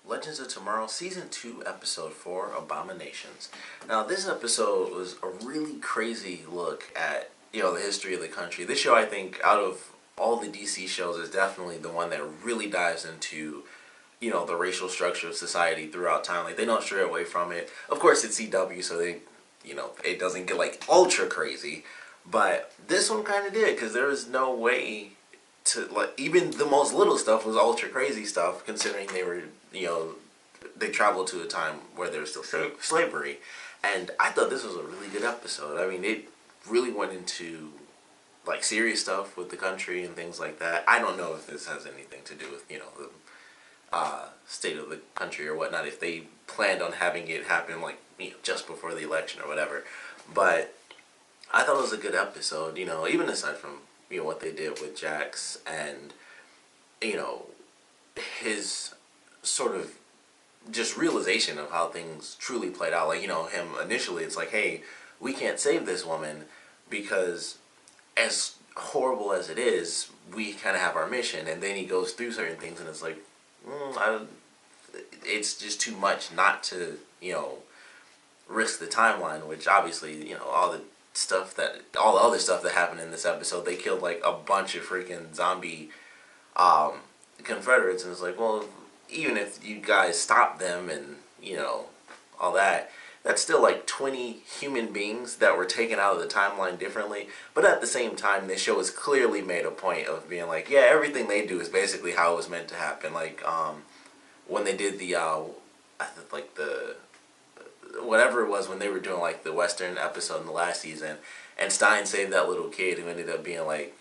Legends of Tomorrow, Season 2, Episode 4, Abominations. Now, this episode was a really crazy look at, the history of the country. This show, I think, out of all the DC shows, is definitely the one that really dives into, the racial structure of society throughout time. Like, they don't stray away from it. Of course, it's CW, so they, it doesn't get, like, ultra crazy. But this one kind of did, because there was no way to, like, even the most little stuff was ultra crazy stuff, considering they were, they traveled to a time where there was still slavery. And I thought this was a really good episode. I mean, it really went into, like, serious stuff with the country and things like that. I don't know if this has anything to do with, the state of the country or whatnot, if they planned on having it happen, like, just before the election or whatever. But I thought it was a good episode, even aside from, what they did with Jax and, his sort of just realization of how things truly played out. Like, him initially, it's like, hey, we can't save this woman because as horrible as it is, we kind of have our mission. And then he goes through certain things and it's like, it's just too much not to, risk the timeline, which obviously, all the other stuff that happened in this episode, they killed like a bunch of freaking zombie confederates, and it's like, well, even if you guys stop them and all that, that's still like 20 human beings that were taken out of the timeline differently. But at the same time, this show has clearly made a point of being like, yeah, everything they do is basically how it was meant to happen. Like when they did the whatever it was, when they were doing like the Western episode in the last season, and Stein saved that little kid who ended up being like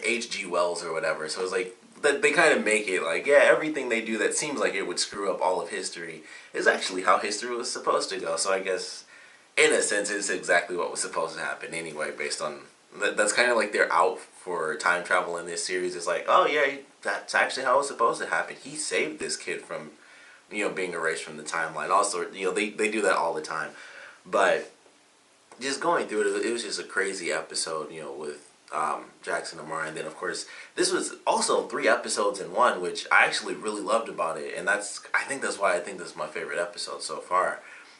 H.G. Wells or whatever. So it's like they kind of make it like, yeah, everything they do that seems like it would screw up all of history is actually how history was supposed to go. So I guess in a sense it's exactly what was supposed to happen anyway, based on that's kind of like their out for time travel in this series. It's like, oh yeah, that's actually how it was supposed to happen. He saved this kid from being erased from the timeline. Also, they do that all the time. But just going through it, it was just a crazy episode, with Jackson Amara. And then, of course, this was also 3 episodes in one, which I actually really loved about it. And I think that's why I think this is my favorite episode so far.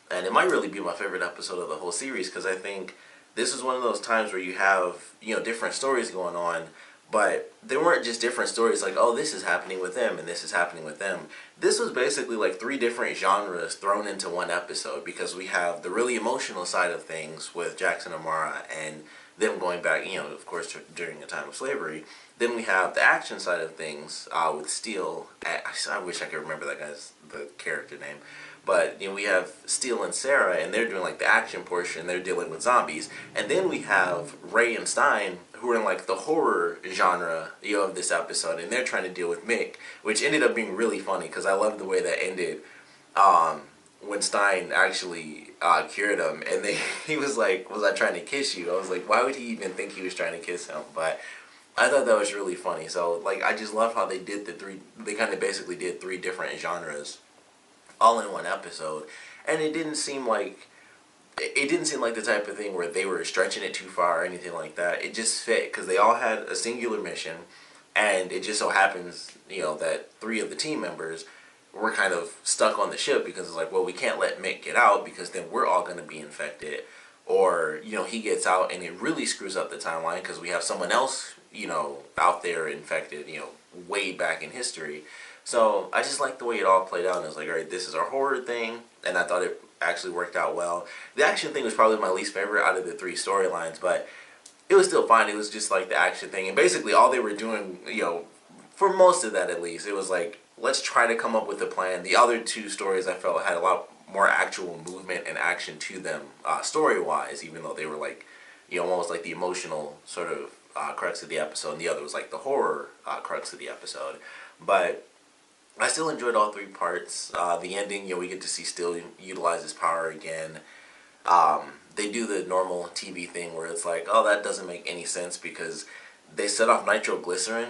And it might really be my favorite episode of the whole series, because I think this is one of those times where you have, different stories going on, but they weren't just different stories like, oh, this is happening with them and this is happening with them. This was basically like 3 different genres thrown into one episode, because we have the really emotional side of things with Jackson Amara and them going back, of course, during a time of slavery. Then we have the action side of things with Steel. I wish I could remember the character name. But we have Steel and Sarah, and they're doing like the action portion. They're dealing with zombies. And then we have Ray and Stein, who are in like the horror genre of this episode, and they're trying to deal with Mick, which ended up being really funny because I love the way that ended. When Stein actually cured him, and he was like, "Was I trying to kiss you?" I was like, why would he even think he was trying to kiss him? But I thought that was really funny. So like, I just love how they did they kind of basically did 3 different genres all in one episode, and it didn't seem like the type of thing where they were stretching it too far or anything like that. It just fit, because they all had a singular mission, and it just so happens, that 3 of the team members were kind of stuck on the ship, because it's like, well, we can't let Mick get out because then we're all going to be infected. Or, he gets out and it really screws up the timeline because we have someone else, out there infected, way back in history. So I just like the way it all played out, and I was like, all right, this is our horror thing, and I thought it actually worked out well. The action thing was probably my least favorite out of the 3 storylines, but it was still fine. It was just like the action thing, and basically all they were doing, for most of that at least, it was like, let's try to come up with a plan. The other 2 stories I felt had a lot more actual movement and action to them, story-wise, even though they were like, almost like the emotional sort of crux of the episode, and the other was like the horror crux of the episode. But I still enjoyed all 3 parts. The ending, we get to see Steel utilize his power again. They do the normal TV thing where it's like, oh, that doesn't make any sense, because they set off nitroglycerin,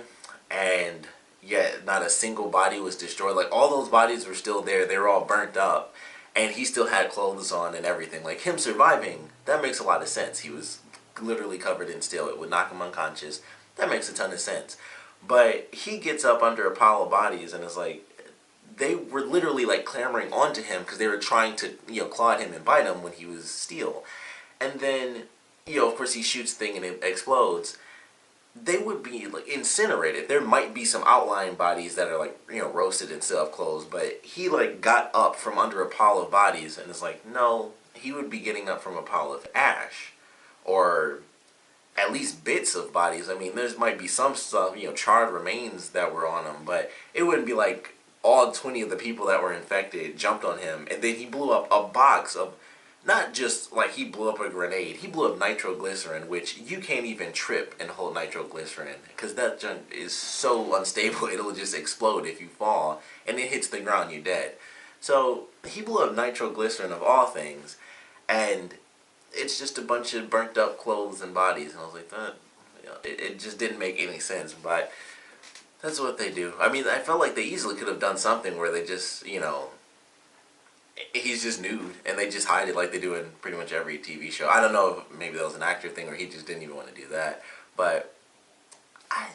and yet not a single body was destroyed. Like, all those bodies were still there. They were all burnt up, and he still had clothes on and everything. Like, him surviving, that makes a lot of sense. He was literally covered in steel. It would knock him unconscious. That makes a ton of sense. But he gets up under a pile of bodies and is like, they were literally like clamoring onto him because they were trying to, claw at him and bite him when he was steel. And then, of course he shoots the thing and it explodes. They would be like incinerated. There might be some outlying bodies that are like, roasted and still have clothes, but he like got up from under a pile of bodies, and it's like, no, he would be getting up from a pile of ash, or at least bits of bodies. I mean, there might be some stuff, charred remains that were on him, but it wouldn't be like all 20 of the people that were infected jumped on him, and then he blew up a box of, not just like he blew up a grenade, he blew up nitroglycerin, which you can't even trip and hold nitroglycerin, because that junk is so unstable, it'll just explode if you fall, and it hits the ground, you're dead. So he blew up nitroglycerin of all things, and it's just a bunch of burnt up clothes and bodies, and I was like, that, it just didn't make any sense, but that's what they do. I mean, I felt like they easily could have done something where they just, he's just nude, and they just hide it like they do in pretty much every TV show. I don't know if maybe that was an actor thing or he just didn't even want to do that, but I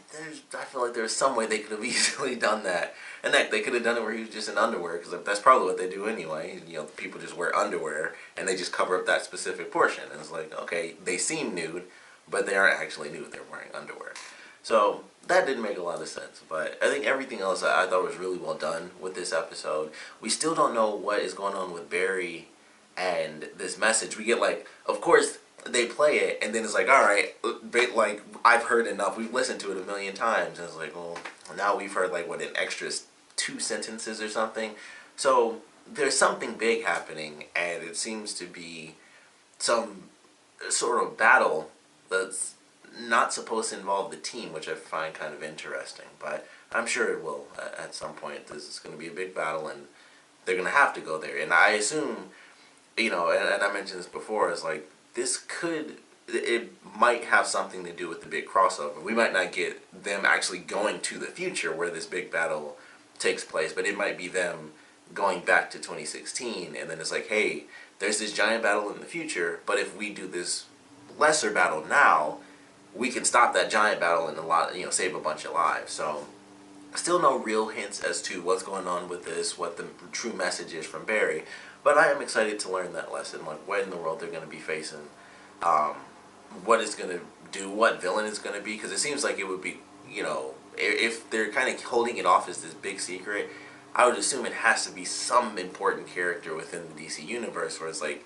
feel like there's some way they could have easily done that. And heck, they could have done it where he was just in underwear, because that's probably what they do anyway. People just wear underwear, and they just cover up that specific portion. And it's like, okay, they seem nude, but they aren't actually nude. They're wearing underwear. So that didn't make a lot of sense. But I think everything else I thought was really well done with this episode. We still don't know what is going on with Barry and this message. We get like, of course, they play it, and then it's like, all right, like, I've heard enough. We've listened to it a million times. And it's like, well, now we've heard like, what, an extra 2 sentences or something. So there's something big happening, and it seems to be some sort of battle that's not supposed to involve the team, which I find kind of interesting. But I'm sure it will at some point. This is going to be a big battle, and they're going to have to go there. And I assume, and I mentioned this before, is like, it might have something to do with the big crossover. We might not get them actually going to the future where this big battle takes place, but it might be them going back to 2016, and then it's like, hey, there's this giant battle in the future, but if we do this lesser battle now, we can stop that giant battle and save a bunch of lives. So still no real hints as to what's going on with this, what the true message is from Barry, but I am excited to learn that lesson, like what in the world they're going to be facing, what it's going to do, what villain it's going to be, because it seems like it would be, if they're kind of holding it off as this big secret, I would assume it has to be some important character within the DC universe where it's like,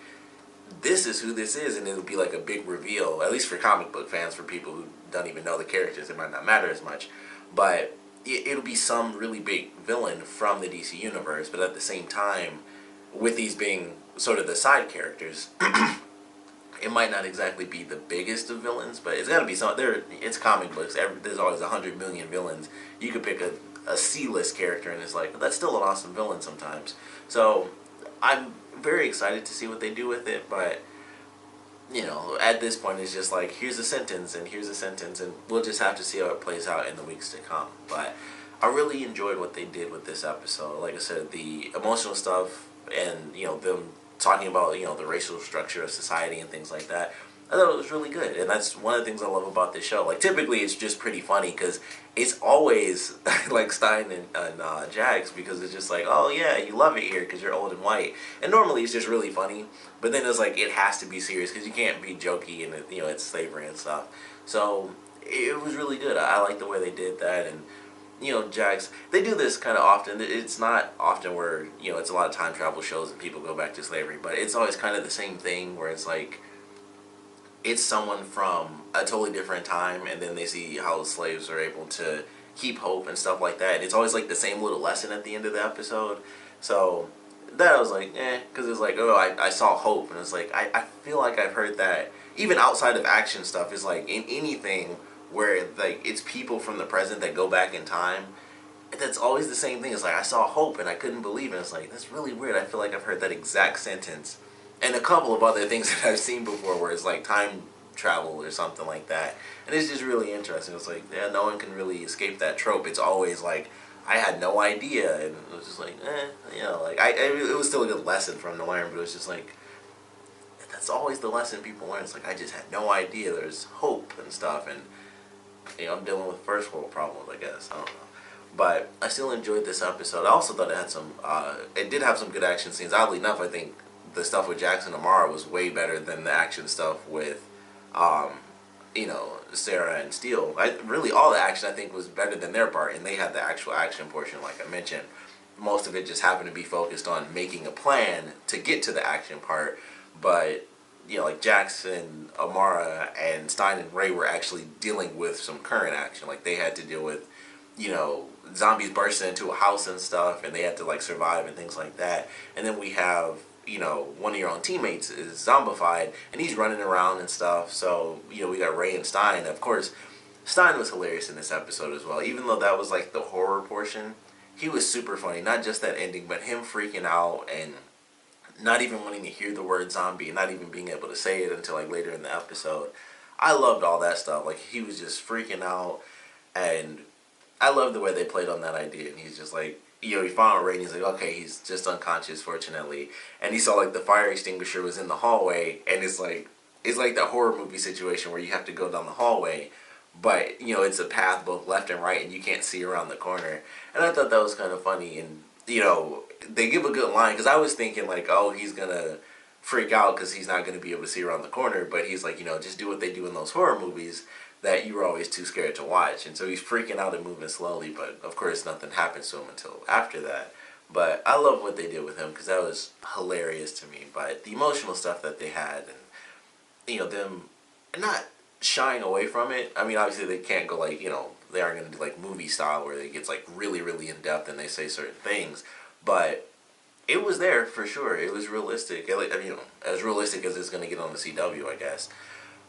this is who this is, and it'll be like a big reveal, at least for comic book fans. For people who don't even know the characters, it might not matter as much, but it'll be some really big villain from the DC universe. But at the same time, with these being sort of the side characters, it might not exactly be the biggest of villains, but it's got to be some. It's comic books. There's always 100 million villains. You could pick a C-list character, and it's like, that's still an awesome villain sometimes. So I'm very excited to see what they do with it, but at this point it's just like, here's a sentence and here's a sentence, and we'll just have to see how it plays out in the weeks to come. But I really enjoyed what they did with this episode. Like I said, the emotional stuff and them talking about the racial structure of society and things like that, I thought it was really good. And that's one of the things I love about this show. Like, typically it's just pretty funny because it's always like Stein and Jax, because it's just like, oh yeah, you love it here because you're old and white. And normally it's just really funny, but then it's like, it has to be serious because you can't be jokey and it's slavery and stuff. So it was really good. I like the way they did that. And Jax, they do this kind of often. It's not often where it's a lot of time travel shows and people go back to slavery, but it's always kind of the same thing where it's like, it's someone from a totally different time, and then they see how slaves are able to keep hope and stuff like that. And it's always like the same little lesson at the end of the episode. So that I was like, because it's like, oh, I saw hope, and it's like, I feel like I've heard that even outside of action stuff. Is like in anything where like it's people from the present that go back in time, that's always the same thing. It's like, I saw hope and I couldn't believe it. It's like, that's really weird. I feel like I've heard that exact sentence and a couple of other things that I've seen before where it's like time travel or something like that. And it's just really interesting. It's like, yeah, no one can really escape that trope. It's always like, I had no idea, and it was just like, it was still a good lesson for them to learn, but it was just like, that's always the lesson people learn. It's like, I just had no idea there's hope and stuff, and I'm dealing with first world problems, I guess. I don't know. But I still enjoyed this episode. I also thought it had some, it did have some good action scenes. Oddly enough, I think the stuff with Jackson and Amara was way better than the action stuff with, um, Sarah and Steele. Really, all the action I think was better than their part, and they had the actual action portion, like I mentioned. Most of it just happened to be focused on making a plan to get to the action part, but like Jackson, Amara, and Stein and Ray were actually dealing with some current action. Like they had to deal with, zombies bursting into a house and stuff, and they had to like survive and things like that. And then we have, one of your own teammates is zombified, and he's running around and stuff. So, we got Ray and Stein. Of course, Stein was hilarious in this episode as well. Even though that was like the horror portion, he was super funny. Not just that ending, but him freaking out and not even wanting to hear the word zombie, not even being able to say it until like later in the episode. I loved all that stuff. Like he was just freaking out, and I loved the way they played on that idea. And he's just like, he found Ray and he's like, okay, he's just unconscious, fortunately. And he saw like the fire extinguisher was in the hallway, and it's like that horror movie situation where you have to go down the hallway, but it's a path both left and right, and you can't see around the corner. And I thought that was kind of funny, and they give a good line, because I was thinking like, oh, he's gonna freak out because he's not gonna be able to see around the corner, but he's like, just do what they do in those horror movies that you were always too scared to watch. And so he's freaking out and moving slowly, but of course nothing happens to him until after that. But I love what they did with him, because that was hilarious to me. But the emotional stuff that they had, and them not shying away from it. I mean, obviously they can't go like, they aren't going to do like movie style where it gets like really, really in depth and they say certain things. But it was there for sure. It was realistic. As realistic as it's going to get on the CW, I guess.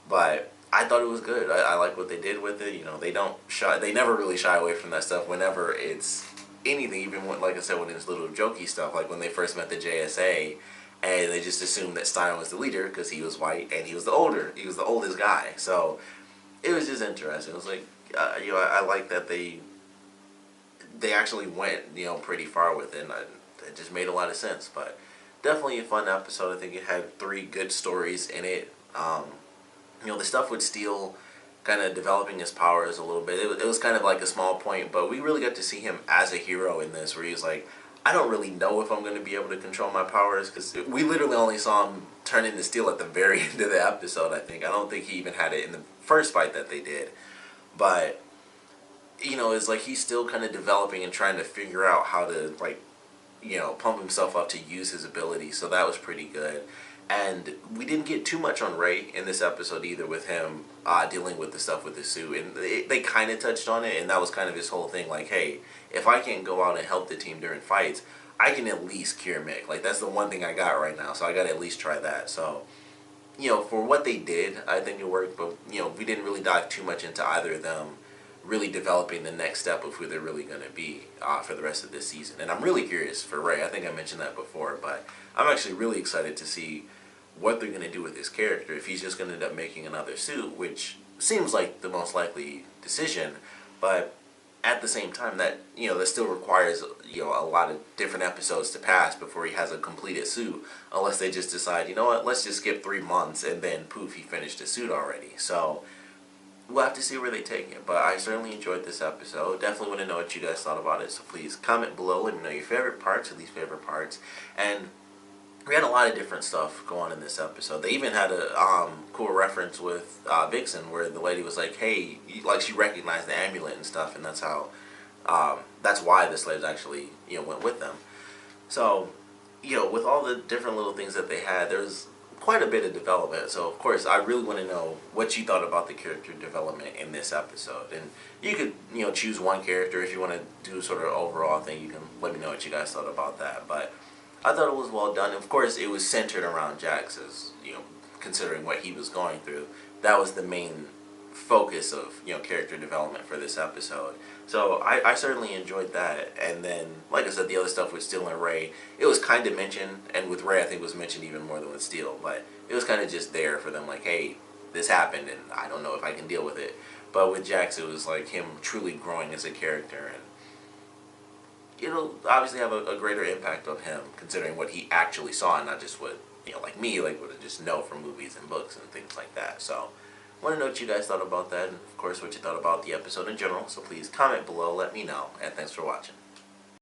But I thought it was good. I like what they did with it. They never really shy away from that stuff whenever it's anything, even when, like I said, when it's little jokey stuff, like when they first met the JSA, and they just assumed that Stein was the leader because he was white and he was the oldest guy. So it was just interesting. It was like, I like that they actually went, pretty far with it, and it just made a lot of sense. But definitely a fun episode. I think it had 3 good stories in it. The stuff with Steel kind of developing his powers a little bit, it was kind of like a small point, but we really got to see him as a hero in this, where he's like, I don't really know if I'm going to be able to control my powers, because we literally only saw him turn into Steel at the very end of the episode, I think. I don't think he even had it in the first fight that they did. But, it's like he's still kind of developing and trying to figure out how to, like, pump himself up to use his ability. So that was pretty good. And we didn't get too much on Ray in this episode either, with him dealing with the stuff with the suit. And they kind of touched on it, and that was kind of his whole thing. Like, hey, if I can't go out and help the team during fights, I can at least cure Mick. Like, that's the one thing I got right now, so I got to at least try that. So, for what they did, I think it worked. But, we didn't really dive too much into either of them really developing the next step of who they're really going to be for the rest of this season. And I'm really curious for Ray. I think I mentioned that before, but I'm actually really excited to see what they're going to do with his character. If he's just going to end up making another suit, which seems like the most likely decision, but at the same time that that still requires a lot of different episodes to pass before he has a completed suit, unless they just decide, let's just skip 3 months and then poof, he finished the suit already. So we'll have to see where they take it. But I certainly enjoyed this episode. Definitely want to know what you guys thought about it, so please comment below. Let me know your favorite parts or least favorite parts. And we had a lot of different stuff go on in this episode. They even had a cool reference with Vixen, where the lady was like, hey, like she recognized the amulet and stuff, and that's how, that's why the slaves actually, went with them. So, with all the different little things that they had, there was quite a bit of development. So, of course, I really want to know what you thought about the character development in this episode. And you could, choose one character. If you want to do sort of overall thing, you can let me know what you guys thought about that. But I thought it was well done. Of course, it was centered around Jax, as considering what he was going through. That was the main focus of character development for this episode. So I certainly enjoyed that. And then, like I said, the other stuff with Steel and Ray, it was kind of mentioned, and with Ray I think it was mentioned even more than with Steel, but it was kind of just there for them, like, hey, this happened and I don't know if I can deal with it. But with Jax, it was like him truly growing as a character, and it'll obviously have a greater impact on him, considering what he actually saw, and not just what, like me, like what I just know from movies and books and things like that. So want to know what you guys thought about that, and of course what you thought about the episode in general. So please comment below, let me know, and thanks for watching.